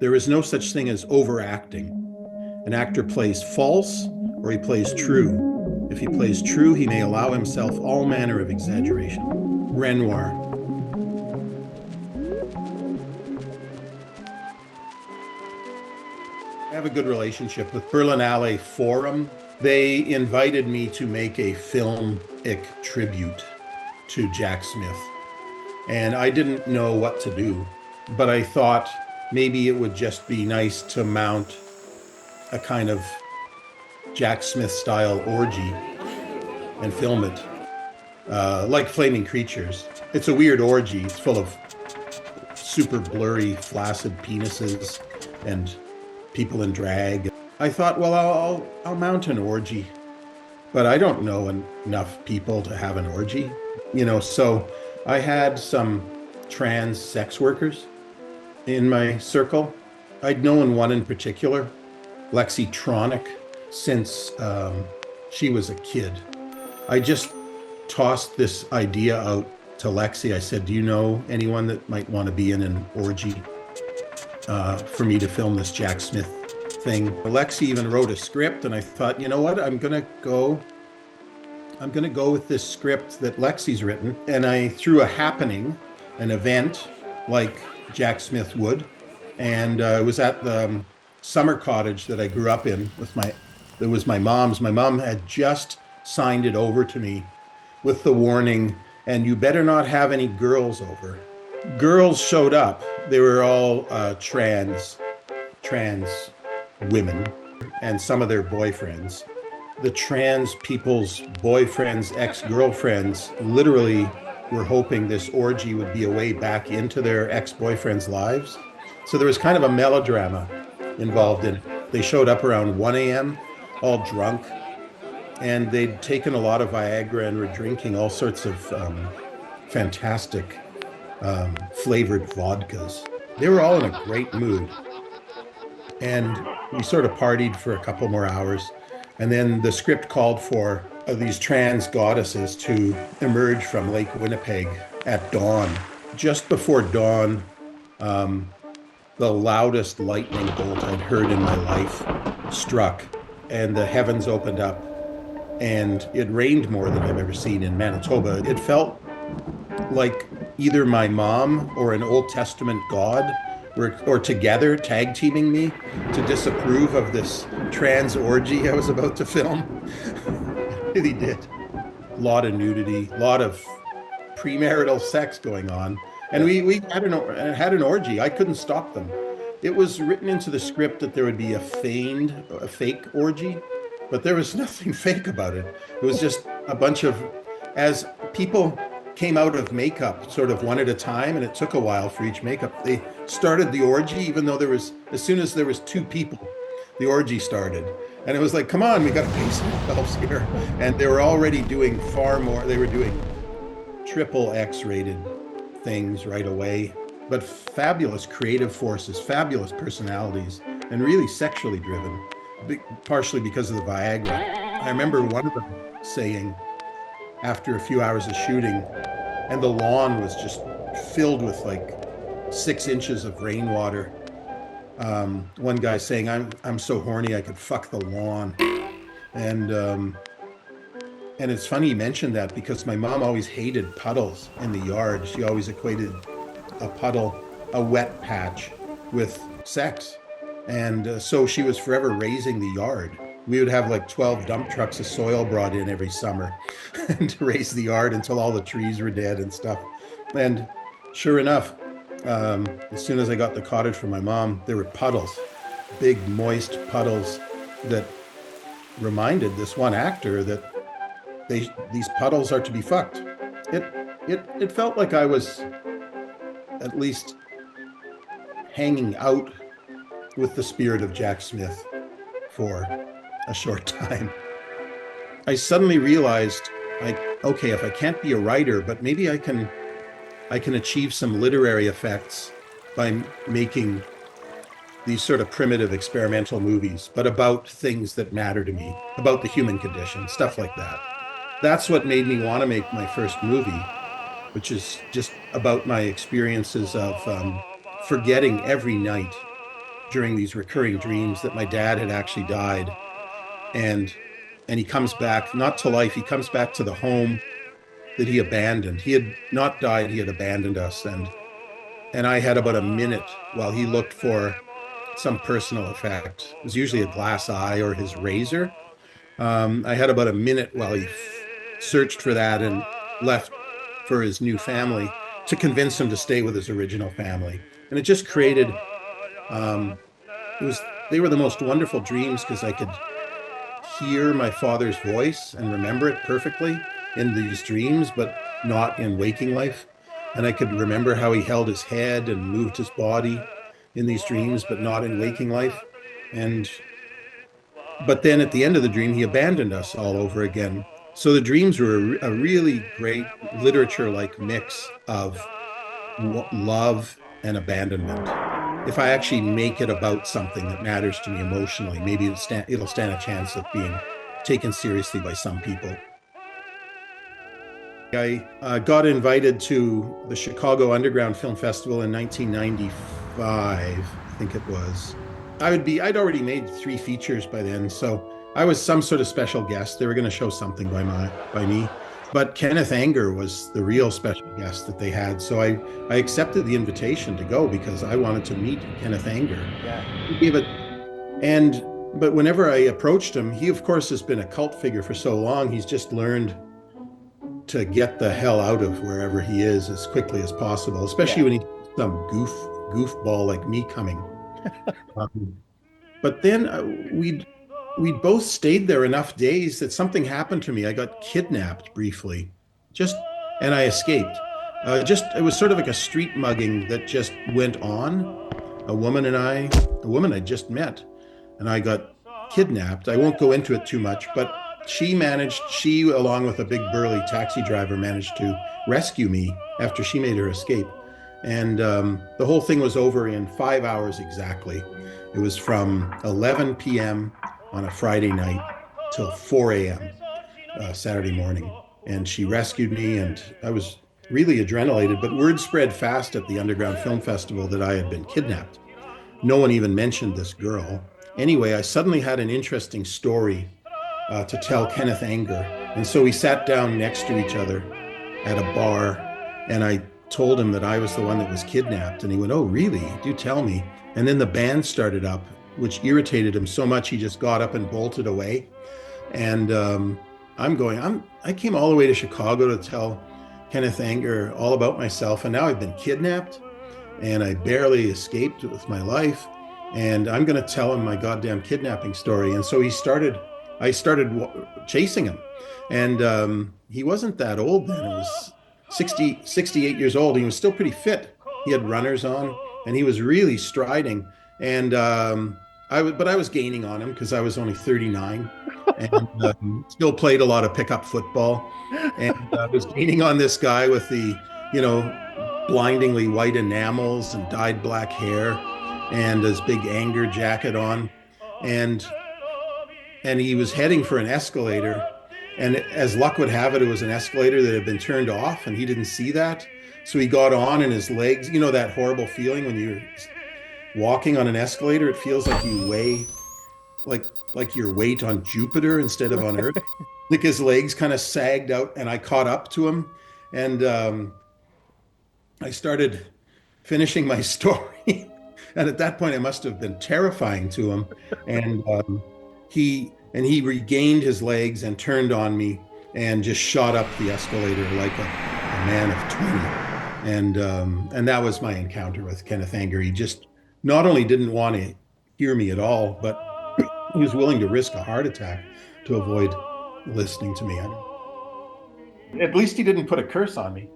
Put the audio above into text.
There is no such thing as overacting. An actor plays false or he plays true. If he plays true, he may allow himself all manner of exaggeration. Renoir. I have a good relationship with Berlinale Forum. They invited me to make a filmic tribute to Jack Smith. And I didn't know what to do, but I thought maybe it would just be nice to mount a kind of Jack Smith style orgy and film it like Flaming Creatures. It's a weird orgy. It's full of super blurry, flaccid penises and people in drag. I thought, well, I'll mount an orgy, but I don't know enough people to have an orgy, so I had some trans sex workers in my circle. I'd known one in particular, Lexi Tronick, since she was a kid. I just tossed this idea out to Lexi. I said, do you know anyone that might want to be in an orgy for me to film this Jack Smith thing? Lexi even wrote a script, and I thought, you know what, I'm gonna go with this script that Lexi's written. And I threw a happening, an event like Jack Smith would. And it was at the summer cottage that I grew up in that was my mom's. My mom had just signed it over to me with the warning, and you better not have any girls over. Girls showed up. They were all trans women and some of their boyfriends. The trans people's boyfriends, ex-girlfriends, literally were hoping this orgy would be a way back into their ex-boyfriends' lives. So there was kind of a melodrama involved in it. They showed up around 1 a.m., all drunk, and they'd taken a lot of Viagra and were drinking all sorts of fantastic flavored vodkas. They were all in a great mood. And we sort of partied for a couple more hours. And then the script called for these trans goddesses to emerge from Lake Winnipeg at dawn. Just before dawn, the loudest lightning bolt I'd heard in my life struck, and the heavens opened up, and it rained more than I've ever seen in Manitoba. It felt like either my mom or an Old Testament God or together tag teaming me to disapprove of this trans orgy I was about to film. It really did. A lot of nudity, a lot of premarital sex going on. And we had an orgy. I couldn't stop them. It was written into the script that there would be a fake orgy, but there was nothing fake about it. It was just a bunch of, as people came out of makeup sort of one at a time, and it took a while for each makeup. They started the orgy, even though as soon as there was 2 people, the orgy started. And it was like, come on, we got to pace ourselves here. And they were already doing far more. They were doing triple X-rated things right away, but fabulous creative forces, fabulous personalities, and really sexually driven, partially because of the Viagra. I remember one of them saying, after a few hours of shooting, and the lawn was just filled with like 6 inches of rainwater. One guy saying, I'm so horny I could fuck the lawn. And it's funny you mentioned that, because my mom always hated puddles in the yard. She always equated a puddle, a wet patch, with sex. And so she was forever raising the yard. We would have like 12 dump trucks of soil brought in every summer and to raise the yard until all the trees were dead and stuff. And sure enough, as soon as I got the cottage from my mom, there were puddles, big moist puddles that reminded this one actor that these puddles are to be fucked. It felt like I was at least hanging out with the spirit of Jack Smith for a short time. I suddenly realized, okay, if I can't be a writer, but maybe I can achieve some literary effects by making these sort of primitive experimental movies, but about things that matter to me, about the human condition, stuff like that. That's what made me want to make my first movie, which is just about my experiences of forgetting every night during these recurring dreams that my dad had actually died, and he comes back not to life. He comes back to the home that he abandoned. He had not died, he had abandoned us, and I had about a minute while he looked for some personal effect. It was usually a glass eye or his razor. I had about a minute while he searched for that and left for his new family to convince him to stay with his original family. And it just created, it was, they were the most wonderful dreams because I could hear my father's voice and remember it perfectly in these dreams, but not in waking life. And I could remember how he held his head and moved his body in these dreams, but not in waking life. But then at the end of the dream, he abandoned us all over again. So the dreams were a really great literature-like mix of love and abandonment. If I actually make it about something that matters to me emotionally, maybe it'll stand a chance of being taken seriously by some people. I got invited to the Chicago Underground Film Festival in 1995, I think it was. I'd already made 3 features by then, so I was some sort of special guest. They were going to show something by me. But Kenneth Anger was the real special guest that they had. So I accepted the invitation to go because I wanted to meet Kenneth Anger. Yeah. But whenever I approached him, he of course has been a cult figure for so long. He's just learned to get the hell out of wherever he is as quickly as possible, especially when he's some goofball like me coming. But then we'd both stayed there enough days that something happened to me. I got kidnapped briefly, and I escaped. It was sort of like a street mugging that just went on. A woman I just met, and I got kidnapped. I won't go into it too much, but she along with a big burly taxi driver managed to rescue me after she made her escape. And the whole thing was over in 5 hours exactly. It was from 11 p.m. on a Friday night till 4 a.m. Saturday morning. And she rescued me, and I was really adrenalated, but word spread fast at the Underground Film Festival that I had been kidnapped. No one even mentioned this girl. Anyway, I suddenly had an interesting story to tell Kenneth Anger. And so we sat down next to each other at a bar, and I told him that I was the one that was kidnapped. And he went, "Oh, really? Do tell me." And then the band started up, which irritated him so much he just got up and bolted away. And I came all the way to Chicago to tell Kenneth Anger all about myself, and now I've been kidnapped and I barely escaped with my life, and I'm going to tell him my goddamn kidnapping story. And so I started chasing him, and he wasn't that old then. It was 68 years old. He was still pretty fit. He had runners on, and he was really striding. And I was gaining on him because I was only 39, and still played a lot of pickup football. And I was gaining on this guy with the, blindingly white enamels and dyed black hair and his big Anger jacket on. And he was heading for an escalator. And as luck would have it, it was an escalator that had been turned off, and he didn't see that. So he got on, and his legs, that horrible feeling when you're walking on an escalator, it feels like you weigh, like your weight on Jupiter instead of on Earth. Like his legs kind of sagged out, and I caught up to him, and I started finishing my story. And at that point, I must have been terrifying to him. And he regained his legs and turned on me and just shot up the escalator like a man of 20. And that was my encounter with Kenneth Anger. He just not only didn't want to hear me at all, but he was willing to risk a heart attack to avoid listening to me. At least he didn't put a curse on me.